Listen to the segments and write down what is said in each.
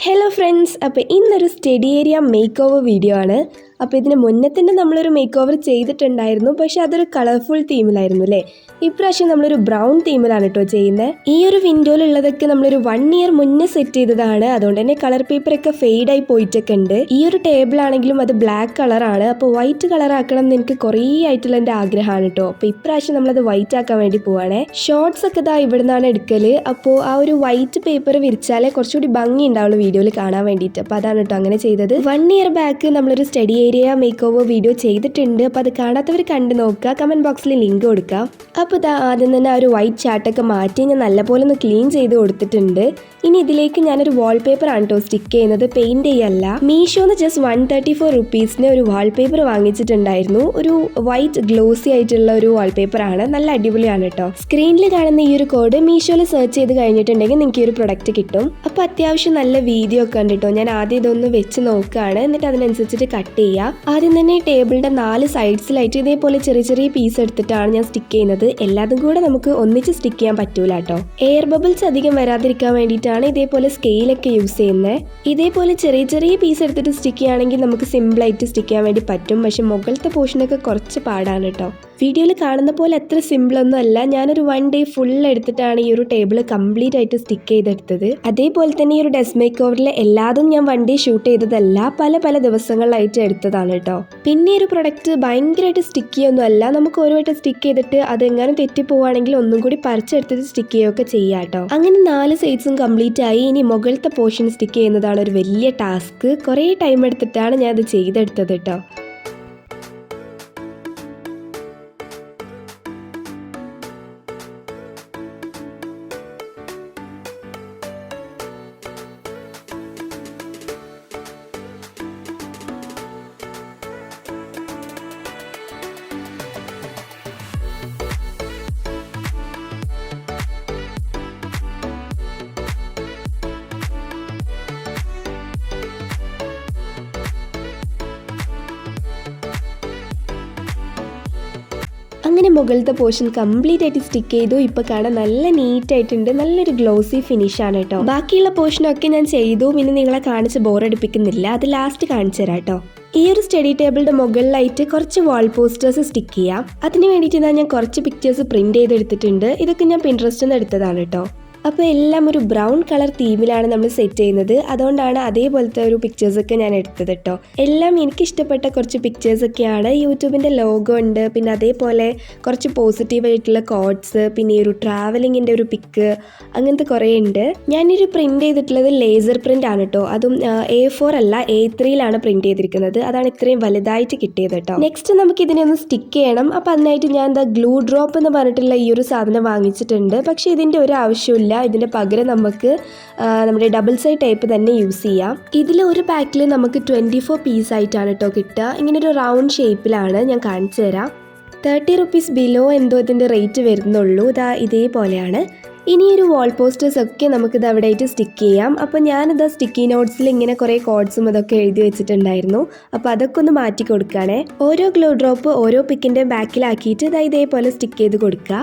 Hello friends, അപ്പോൾ ഇന്നൊരു study area make over video ആണ്. അപ്പോൾ ഇതിന് മുന്നേ തന്നെ നമ്മളൊരു മേക്ക് ഓവർ ചെയ്തിട്ടുണ്ടായിരുന്നു, പക്ഷേ അതൊരു കളർഫുൾ തീമിലായിരുന്നു അല്ലേ. ഇപ്രാവശ്യം നമ്മളൊരു ബ്രൗൺ തീമിലാണ് കേട്ടോ ചെയ്യുന്നത്. ഈ ഒരു വിൻഡോയിലുള്ളതൊക്കെ നമ്മളൊരു 1 ഇയർ മുന്നേ സെറ്റ് ചെയ്തതാണ്, അതുകൊണ്ട് തന്നെ കളർ പേപ്പറൊക്കെ ഫെയ്ഡായി പോയിട്ടൊക്കെ ഉണ്ട്. ഈ ഒരു ടേബിൾ ആണെങ്കിലും അത് ബ്ലാക്ക് കളറാണ്, അപ്പോൾ വൈറ്റ് കളർ ആക്കണം എന്ന് എനിക്ക് കുറേ ആയിട്ടുള്ള എൻ്റെ ആഗ്രഹമാണ് കേട്ടോ. അപ്പോൾ ഇപ്രാവശ്യം നമ്മളത് വൈറ്റ് ആക്കാൻ വേണ്ടി പോവാണേ. ഷോർട്സ് ഒക്കെ ഇതാ ഇവിടെ നിന്നാണ് എടുക്കല്. അപ്പോൾ ആ ഒരു വൈറ്റ് പേപ്പർ വിരിച്ചാലേ കുറച്ചുകൂടി ഭംഗി ഉണ്ടാവുള്ളൂ വീഡിയോയിൽ കാണാൻ വേണ്ടിയിട്ട്. അപ്പോൾ അതാണ് കേട്ടോ അങ്ങനെ ചെയ്തത്. 1 ഇയർ ബാക്ക് നമ്മളൊരു study area make over video ചെയ്തിട്ടുണ്ട്. അപ്പോൾ അത് കാണാത്തവർ കണ്ടു നോക്കുക, കമൻറ്റ് ബോക്സിൽ ലിങ്ക് കൊടുക്കാം. അപ്പോൾ ഇതാ ആദ്യം തന്നെ ആ ഒരു വൈറ്റ് ചാർട്ടൊക്കെ മാറ്റി ഞാൻ നല്ലപോലെ ഒന്ന് ക്ലീൻ ചെയ്ത് കൊടുത്തിട്ടുണ്ട്. ഇനി ഇതിലേക്ക് ഞാനൊരു വാൾപേപ്പർ ആണ് കേട്ടോ സ്റ്റിക്ക് ചെയ്യുന്നത്, പെയിന്റ് ചെയ്യല്ല. മീഷോന്ന് ജസ്റ്റ് 134 റുപ്പീസിന് ഒരു വാൾപേപ്പർ വാങ്ങിച്ചിട്ടുണ്ടായിരുന്നു. ഒരു വൈറ്റ് ഗ്ലോസി ആയിട്ടുള്ള ഒരു വാൾപേപ്പർ ആണ്, നല്ല അടിപൊളിയാണ് കേട്ടോ. സ്ക്രീനിൽ കാണുന്ന ഈ ഒരു കോഡ് മീഷോയിൽ സെർച്ച് ചെയ്ത് കഴിഞ്ഞിട്ടുണ്ടെങ്കിൽ നിങ്ങൾക്ക് ഈ ഒരു പ്രൊഡക്റ്റ് കിട്ടും. അപ്പോൾ അത്യാവശ്യം നല്ല വീതിയോ ഒക്കെ ഉണ്ട് കേട്ടോ. ഞാൻ ആദ്യം ഇതൊന്ന് വെച്ച് നോക്കുകയാണ്, എന്നിട്ട് അതിനനുസരിച്ചിട്ട് കട്ട് ചെയ്യുക. ആദ്യം തന്നെ ടേബിളിന്റെ 4 സൈഡ്സിലായിട്ട് ഇതേപോലെ ചെറിയ ചെറിയ പീസ് എടുത്തിട്ടാണ് ഞാൻ സ്റ്റിക്ക് ചെയ്യുന്നത്. എല്ലാതും കൂടെ നമുക്ക് ഒന്നിച്ച് സ്റ്റിക്ക് ചെയ്യാൻ പറ്റൂല കേട്ടോ. എയർ ബബിൾസ് അധികം വരാതിരിക്കാൻ വേണ്ടിയിട്ടാണ് ഇതേപോലെ സ്കെയിലൊക്കെ യൂസ് ചെയ്യുന്നത്. ഇതേപോലെ ചെറിയ ചെറിയ പീസ് എടുത്തിട്ട് സ്റ്റിക്ക് ചെയ്യുകയാണെങ്കിൽ നമുക്ക് സിമ്പിളായിട്ട് സ്റ്റിക്ക് ചെയ്യാൻ വേണ്ടി പറ്റും. പക്ഷെ മുകളിലത്തെ പോർഷനൊക്കെ കുറച്ച് പാടാണ് കേട്ടോ. വീഡിയോയിൽ കാണുന്ന പോലെ അത്ര സിമ്പിളൊന്നും അല്ല. ഞാനൊരു 1 ഡേ ഫുൾ എടുത്തിട്ടാണ് ഈ ഒരു ടേബിൾ കംപ്ലീറ്റ് ആയിട്ട് സ്റ്റിക്ക് ചെയ്തെടുത്തത്. അതേപോലെ തന്നെ ഈ ഒരു ഡെസ്ക് മേക്ക് ഓവറിലെ എല്ലാതും ഞാൻ 1 ഡേ ഷൂട്ട് ചെയ്തതല്ല, പല ദിവസങ്ങളിലായിട്ട് എടുത്തതാണ് കേട്ടോ. പിന്നെ ഒരു പ്രൊഡക്റ്റ് ഭയങ്കരമായിട്ട് സ്റ്റിക്ക് ചെയ്യൊന്നും അല്ല. നമുക്ക് ഒരു വട്ടം സ്റ്റിക്ക് ചെയ്തിട്ട് അതെങ്ങനെ തെറ്റിപ്പോവുകയാണെങ്കിൽ ഒന്നും കൂടി പറിച്ചെടുത്തിട്ട് സ്റ്റിക്ക് ചെയ്യുകയൊക്കെ ചെയ്യാം കേട്ടോ. അങ്ങനെ 4 സൈഡ്സും കംപ്ലീറ്റ് ആയി. ഇനി മുകളിലത്തെ പോർഷൻ സ്റ്റിക്ക് ചെയ്യുന്നതാണ് ഒരു വലിയ ടാസ്ക്. കുറേ ടൈം എടുത്തിട്ടാണ് ഞാൻ അത് ചെയ്തെടുത്തത് കേട്ടോ. അങ്ങനെ മുകളിലത്തെ പോർഷൻ കംപ്ലീറ്റ് ആയിട്ട് സ്റ്റിക്ക് ചെയ്തു. ഇപ്പോൾ കാണാൻ നല്ല നീറ്റ് ആയിട്ടുണ്ട്, നല്ലൊരു ഗ്ലോസി ഫിനിഷ് ആണ് കേട്ടോ. ബാക്കിയുള്ള പോർഷനൊക്കെ ഞാൻ ചെയ്തു, പിന്നെ നിങ്ങളെ കാണിച്ച് ബോറടിപ്പിക്കുന്നില്ല, അത് ലാസ്റ്റ് കാണിച്ചു തരാം കേട്ടോ. ഈ ഒരു സ്റ്റഡി ടേബിളിൻ്റെ മുകളിലായിട്ട് കുറച്ച് വാൾ പോസ്റ്റേഴ്സ് സ്റ്റിക്ക് ചെയ്യാം. അതിന് വേണ്ടിയിട്ട് ഞാൻ കുറച്ച് പിക്ചേഴ്സ് പ്രിന്റ് ചെയ്തെടുത്തിട്ടുണ്ട്. ഇതൊക്കെ ഞാൻ പിൻട്രസ്റ്റിൽ നിന്ന് എടുത്തതാണ് കേട്ടോ. അപ്പോൾ എല്ലാം ഒരു ബ്രൗൺ കളർ തീമിലാണ് നമ്മൾ സെറ്റ് ചെയ്യുന്നത്, അതുകൊണ്ടാണ് അതേപോലത്തെ ഒരു പിക്ചേഴ്സൊക്കെ ഞാൻ എടുത്തത് കേട്ടോ. എല്ലാം എനിക്കിഷ്ടപ്പെട്ട കുറച്ച് പിക്ചേഴ്സൊക്കെയാണ്. യൂട്യൂബിൻ്റെ ലോഗോ ഉണ്ട്, പിന്നെ അതേപോലെ കുറച്ച് പോസിറ്റീവായിട്ടുള്ള കോട്ട്സ്, പിന്നെ ഈ ഒരു ട്രാവലിങ്ങിൻ്റെ ഒരു പിക്ക്, അങ്ങനത്തെ കുറേ ഉണ്ട്. ഞാനൊരു പ്രിൻറ്റ് ചെയ്തിട്ടുള്ളത് ലേസർ പ്രിൻ്റ് ആണ് കേട്ടോ. അതും A4 അല്ല A3യിലാണ് പ്രിൻറ്റ് ചെയ്തിരിക്കുന്നത്. അതാണ് ഇത്രയും വലുതായിട്ട് കിട്ടിയത് കേട്ടോ. നെക്സ്റ്റ് നമുക്ക് ഇതിനെ ഒന്ന് സ്റ്റിക്ക് ചെയ്യണം. അപ്പോൾ അതിനായിട്ട് ഞാൻ എന്താ ഗ്ലൂ ഡ്രോപ്പ് എന്ന് പറഞ്ഞിട്ടുള്ള ഈ ഒരു സാധനം വാങ്ങിച്ചിട്ടുണ്ട്. പക്ഷേ ഇതിൻ്റെ ഒരു ആവശ്യമില്ല. ഇതിൻ്റെ പകരം നമുക്ക് നമ്മുടെ ഡബിൾ സൈഡ് ടേപ്പ് തന്നെ യൂസ് ചെയ്യാം. ഇതിൽ ഒരു പാക്കിൽ നമുക്ക് 24 പീസ് ആയിട്ടാണ് കേട്ടോ കിട്ടുക. ഇങ്ങനൊരു റൗണ്ട് ഷേപ്പിലാണ്. ഞാൻ കാണിച്ചു തരാം. 30 റുപ്പീസ് ബിലോ എന്തോ ഇതിൻ്റെ റേറ്റ് വരുന്നുള്ളൂ. ഇതേപോലെയാണ്. ഇനി ഒരു വാൾ പോസ്റ്റേഴ്സ് ഒക്കെ നമുക്കിത് അവിടെ ആയിട്ട് സ്റ്റിക്ക് ചെയ്യാം. അപ്പോൾ ഞാനിത് സ്റ്റിക്കി നോട്ട്സിൽ ഇങ്ങനെ കുറേ കോഡ്സും അതൊക്കെ എഴുതി വെച്ചിട്ടുണ്ടായിരുന്നു. അപ്പോൾ അതൊക്കെ ഒന്ന് മാറ്റി കൊടുക്കുകയാണേ. ഓരോ ഗ്ലൂ ഡ്രോപ്പ് ഓരോ പിക്കിൻ്റെ ബാക്കിലാക്കിയിട്ട് ഇതേപോലെ സ്റ്റിക്ക് ചെയ്ത് കൊടുക്കുക.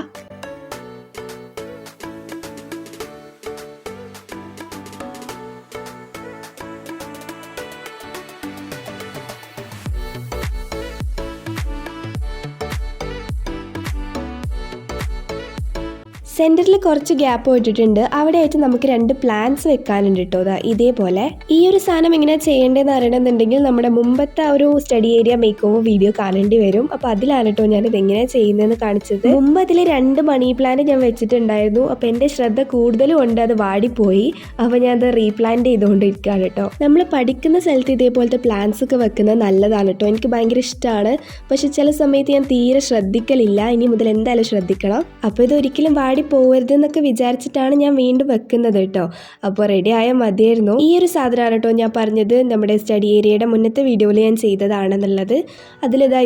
സെൻറ്ററിൽ കുറച്ച് ഗ്യാപ്പ് ഇട്ടിട്ടുണ്ട്. അവിടെ ആയിട്ട് നമുക്ക് 2 പ്ലാന്റ്സ് വെക്കാനുണ്ട് കേട്ടോ. ഇതേപോലെ ഈ ഒരു സാധനം എങ്ങനെയാണ് ചെയ്യേണ്ടതെന്ന് അറിയണമെന്നുണ്ടെങ്കിൽ നമ്മുടെ മുമ്പത്തെ ആ ഒരു study area make over video കാണേണ്ടി വരും. അപ്പോൾ അതിലാണ് കേട്ടോ ഞാനിത് എങ്ങനെയാണ് ചെയ്യുന്നതെന്ന് കാണിച്ചത്. മുമ്പ് അതിൽ 2 മണി പ്ലാന്റ് ഞാൻ വെച്ചിട്ടുണ്ടായിരുന്നു. അപ്പോൾ എൻ്റെ ശ്രദ്ധ കൂടുതലും ഉണ്ട്, അത് വാടിപ്പോയി. അപ്പോൾ ഞാൻ അത് റീപ്ലാന്റ് ചെയ്തുകൊണ്ടിരിക്കുകയാണ് കേട്ടോ. നമ്മൾ പഠിക്കുന്ന സ്ഥലത്ത് ഇതേപോലത്തെ പ്ലാന്റ്സ് ഒക്കെ വെക്കുന്നത് നല്ലതാണ് കേട്ടോ. എനിക്ക് ഭയങ്കര ഇഷ്ടമാണ്. പക്ഷെ ചില സമയത്ത് ഞാൻ തീരെ ശ്രദ്ധിക്കലില്ല. ഇനി മുതൽ എന്തായാലും ശ്രദ്ധിക്കണം. അപ്പോൾ ഇതൊരിക്കലും പോകരുതെന്നൊക്കെ വിചാരിച്ചിട്ടാണ് ഞാൻ വീണ്ടും വെക്കുന്നത് കേട്ടോ. അപ്പോൾ റെഡി ആയാൽ മതിയായിരുന്നു. ഈ ഒരു സാധനമാണ് കേട്ടോ ഞാൻ പറഞ്ഞത്, നമ്മുടെ സ്റ്റഡി ഏരിയയുടെ മുന്നത്തെ വീഡിയോയിൽ ഞാൻ ചെയ്തതാണെന്നുള്ളത്.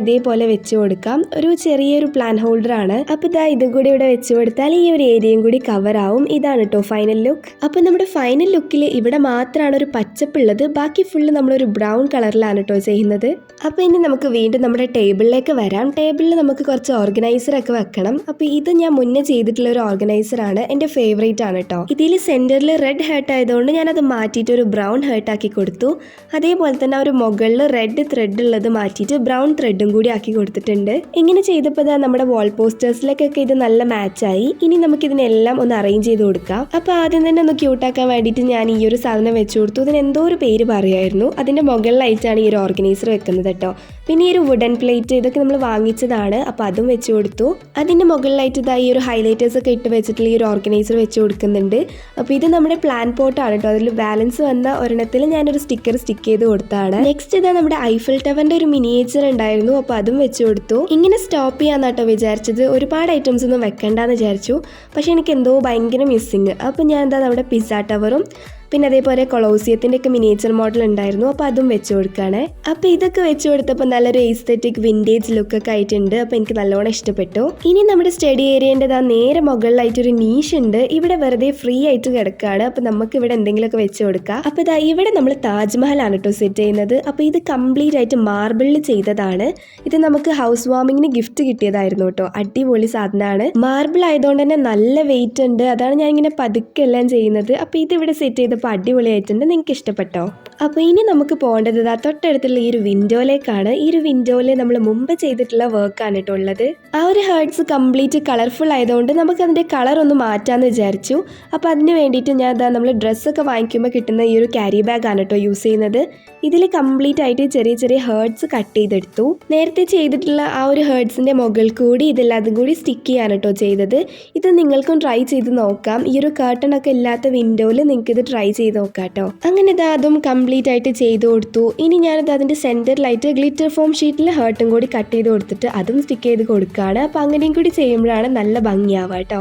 ഇതേപോലെ വെച്ച് കൊടുക്കാം. ഒരു ചെറിയൊരു പ്ലാൻ ഹോൾഡർ ആണ്. അപ്പോൾ ഇതും കൂടി ഇവിടെ വെച്ച് കൊടുത്താൽ ഈ ഒരു ഏരിയയും കൂടി കവർ ആവും. ഇതാണ് കേട്ടോ ഫൈനൽ ലുക്ക്. അപ്പോൾ നമ്മുടെ ഫൈനൽ ലുക്കിൽ ഇവിടെ മാത്രമാണ് ഒരു പച്ചപ്പുള്ളത്, ബാക്കി ഫുള്ള് നമ്മളൊരു ബ്രൗൺ കളറിലാണ് കേട്ടോ ചെയ്യുന്നത്. അപ്പോൾ ഇനി നമുക്ക് വീണ്ടും നമ്മുടെ ടേബിളിലേക്ക് വരാം. ടേബിളിൽ നമുക്ക് കുറച്ച് ഓർഗനൈസറൊക്കെ വെക്കണം. അപ്പോൾ ഇത് ഞാൻ മുന്നേ ചെയ്തിട്ടുള്ള ഒരു ഓർഗനൈസറാണ്, എൻ്റെ ഫേവറേറ്റ് ആണ് കേട്ടോ. ഇതിൽ സെൻറ്ററിൽ റെഡ് ഹേർട്ട് ആയതുകൊണ്ട് ഞാനത് മാറ്റിയിട്ട് ഒരു ബ്രൗൺ ഹേർട്ടാക്കി കൊടുത്തു. അതേപോലെ തന്നെ ഒരു മുകളിൽ റെഡ് ത്രെഡ് ഉള്ളത് മാറ്റിയിട്ട് ബ്രൗൺ ത്രെഡും കൂടി ആക്കി കൊടുത്തിട്ടുണ്ട്. ഇങ്ങനെ ചെയ്തപ്പോൾ നമ്മുടെ വാൾ പോസ്റ്റേഴ്സിലേക്കൊക്കെ ഇത് നല്ല മാച്ചായി. ഇനി നമുക്കിതിനെല്ലാം ഒന്ന് അറേഞ്ച് ചെയ്ത് കൊടുക്കാം. അപ്പോൾ ആദ്യം തന്നെ ഒന്ന് ക്യൂട്ടാക്കാൻ വേണ്ടിയിട്ട് ഞാൻ ഈ ഒരു സാധനം വെച്ച് കൊടുത്തു. ഇതിന് എന്തോ ഒരു പേര് പറയുമായിരുന്നു. അതിൻ്റെ മുകളിലായിട്ടാണ് ഈ ഒരു ഓർഗനൈസർ വെക്കുന്നത് കേട്ടോ. പിന്നെ ഈ ഒരു വുഡൻ പ്ലേറ്റ് ഇതൊക്കെ നമ്മൾ വാങ്ങിച്ചതാണ്. അപ്പോൾ അതും വെച്ച് കൊടുത്തു. അതിൻ്റെ മുകളിലായിട്ട് ഇതായി ഒരു ഹൈലൈറ്റേഴ്സ് ഒക്കെ ഇട്ട് വെച്ചിട്ടുള്ള ഈ ഒരു ഓർഗനൈസർ വെച്ച് കൊടുക്കുന്നുണ്ട്. അപ്പോൾ ഇത് നമ്മുടെ പ്ലാൻ പോട്ടാണ് കേട്ടോ. അതിൽ ബാലൻസ് വന്ന ഒരെണ്ണത്തിൽ ഞാനൊരു സ്റ്റിക്കർ സ്റ്റിക്ക് ചെയ്ത് കൊടുത്താണ്. നെക്സ്റ്റ് ഇതാ നമ്മുടെ ഐഫിൽ ടവറിൻ്റെ ഒരു മിനിയേച്ചർ ഉണ്ടായിരുന്നു. അപ്പോൾ അതും വെച്ച് കൊടുത്തു. ഇങ്ങനെ സ്റ്റോപ്പ് ചെയ്യാന്ന് കേട്ടോ വിചാരിച്ചത്. ഒരുപാട് ഐറ്റംസ് ഒന്നും വെക്കണ്ടെന്ന് വിചാരിച്ചു. പക്ഷേ എനിക്ക് എന്തോ ഭയങ്കര മിസ്സിങ്. അപ്പോൾ ഞാൻ എന്താ നമ്മുടെ പിസ്സ ടവറും പിന്നെ അതേപോലെ കൊളോസിയത്തിൻ്റെ ഒക്കെ മിനിയേച്ചർ മോഡൽ ഉണ്ടായിരുന്നു. അപ്പോൾ അതും വെച്ച് കൊടുക്കുകയാണ്. അപ്പോൾ ഇതൊക്കെ വെച്ച് കൊടുത്തപ്പോൾ നല്ലൊരു എസ്തെറ്റിക് വിൻറ്റേജ് ലുക്കൊക്കെ ആയിട്ടുണ്ട്. അപ്പോൾ എനിക്ക് നല്ലോണം ഇഷ്ടപ്പെട്ടു. ഇനി നമ്മുടെ സ്റ്റഡി ഏരിയേൻ്റെതാ നേരെ മുകളിലായിട്ടൊരു നീഷ് ഉണ്ട്. ഇവിടെ വെറുതെ ഫ്രീ ആയിട്ട് കിടക്കുകയാണ്. അപ്പോൾ നമുക്ക് ഇവിടെ എന്തെങ്കിലുമൊക്കെ വെച്ച് കൊടുക്കാം. അപ്പോൾ ഇതാ ഇവിടെ നമ്മൾ താജ്മഹലാണ് കേട്ടോ സെറ്റ് ചെയ്യുന്നത്. അപ്പോൾ ഇത് കംപ്ലീറ്റ് ആയിട്ട് മാർബിളിൽ ചെയ്തതാണ്. ഇത് നമുക്ക് ഹൗസ് വാമിങ്ങിന് ഗിഫ്റ്റ് കിട്ടിയതായിരുന്നു കേട്ടോ. അടിപൊളി സാധനമാണ്. മാർബിൾ ആയതുകൊണ്ട് തന്നെ നല്ല വെയിറ്റ് ഉണ്ട്. അതാണ് ഞാൻ ഇങ്ങനെ പതുക്കെ എല്ലാം ചെയ്യുന്നത്. അപ്പോൾ ഇതിവിടെ സെറ്റ് ചെയ്ത അടിപൊളിയായിട്ടുണ്ട്. നിങ്ങൾക്ക് ഇഷ്ടപ്പെട്ടോ? അപ്പോൾ ഇനി നമുക്ക് പോകേണ്ടത് തൊട്ടടുത്തുള്ള ഈ ഒരു വിൻഡോയിലേക്കാണ്. ഈ ഒരു വിൻഡോയിൽ നമ്മൾ മുമ്പ് ചെയ്തിട്ടുള്ള വർക്കാണ് കേട്ടോ ഉള്ളത്. ആ ഒരു ഹേർട്സ് കംപ്ലീറ്റ് കളർഫുൾ ആയതുകൊണ്ട് നമുക്ക് അതിൻ്റെ കളർ ഒന്ന് മാറ്റാമെന്ന് വിചാരിച്ചു. അപ്പോൾ അതിന് വേണ്ടിയിട്ട് ഞാൻ നമ്മൾ ഡ്രസ്സൊക്കെ വാങ്ങിക്കുമ്പോൾ കിട്ടുന്ന ഈ ഒരു ക്യാരി ബാഗാണ് കേട്ടോ യൂസ് ചെയ്യുന്നത്. ഇതിൽ കംപ്ലീറ്റ് ആയിട്ട് ചെറിയ ചെറിയ ഹേർട്സ് കട്ട് ചെയ്തെടുത്തു. നേരത്തെ ചെയ്തിട്ടുള്ള ആ ഒരു ഹേർട്സിൻ്റെ മുകളിൽ കൂടി ഇതെല്ലാതും കൂടി സ്റ്റിക്ക് ചെയ്യാണ് കേട്ടോ ചെയ്തത്. ഇത് നിങ്ങൾക്കും ട്രൈ ചെയ്ത് നോക്കാം. ഈ ഒരു കർട്ടൺ ഒക്കെ ഇല്ലാത്ത വിൻഡോയിൽ നിങ്ങൾക്ക് ഇത് ട്രൈ ചെയ്ത് നോക്കാം കേട്ടോ. അങ്ങനെ ഇത് അതും കംപ്ലീറ്റ് ആയിട്ട് ചെയ്ത് കൊടുത്തു. ഇനി ഞാനിത് അതിൻ്റെ സെൻറ്ററിലായിട്ട് ഗ്ലിറ്റർ ഫോം ഷീറ്റിൽ ഹേർട്ടും കൂടി കട്ട് ചെയ്ത് കൊടുത്തിട്ട് അതും സ്റ്റിക്ക് ചെയ്ത് കൊടുക്കുകയാണ്. അപ്പോൾ അങ്ങനെയും കൂടി ചെയ്യുമ്പോഴാണ് നല്ല ഭംഗിയാവുക കേട്ടോ.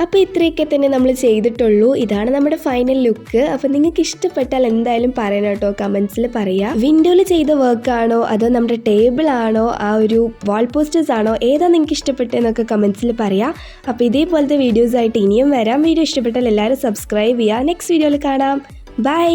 അപ്പോൾ ഇത്രയൊക്കെ തന്നെ നമ്മൾ ചെയ്തിട്ടുള്ളൂ. ഇതാണ് നമ്മുടെ ഫൈനൽ ലുക്ക്. അപ്പോൾ നിങ്ങൾക്ക് ഇഷ്ടപ്പെട്ടാൽ എന്തായാലും പറയണം കേട്ടോ, കമൻസിൽ പറയാം. വിൻഡോയിൽ ചെയ്ത വർക്കാണോ അതോ നമ്മുടെ ടേബിൾ ആണോ ആ ഒരു വാൾ പോസ്റ്റേഴ്സ് ആണോ ഏതാ നിങ്ങൾക്ക് ഇഷ്ടപ്പെട്ടതെന്നൊക്കെ കമൻസിൽ പറയാം. അപ്പോൾ ഇതേപോലത്തെ വീഡിയോസായിട്ട് ഇനിയും വരാം. വീഡിയോ ഇഷ്ടപ്പെട്ടാൽ എല്ലാവരും സബ്സ്ക്രൈബ് ചെയ്യുക. നെക്സ്റ്റ് വീഡിയോയിൽ കാണാം. ബൈ.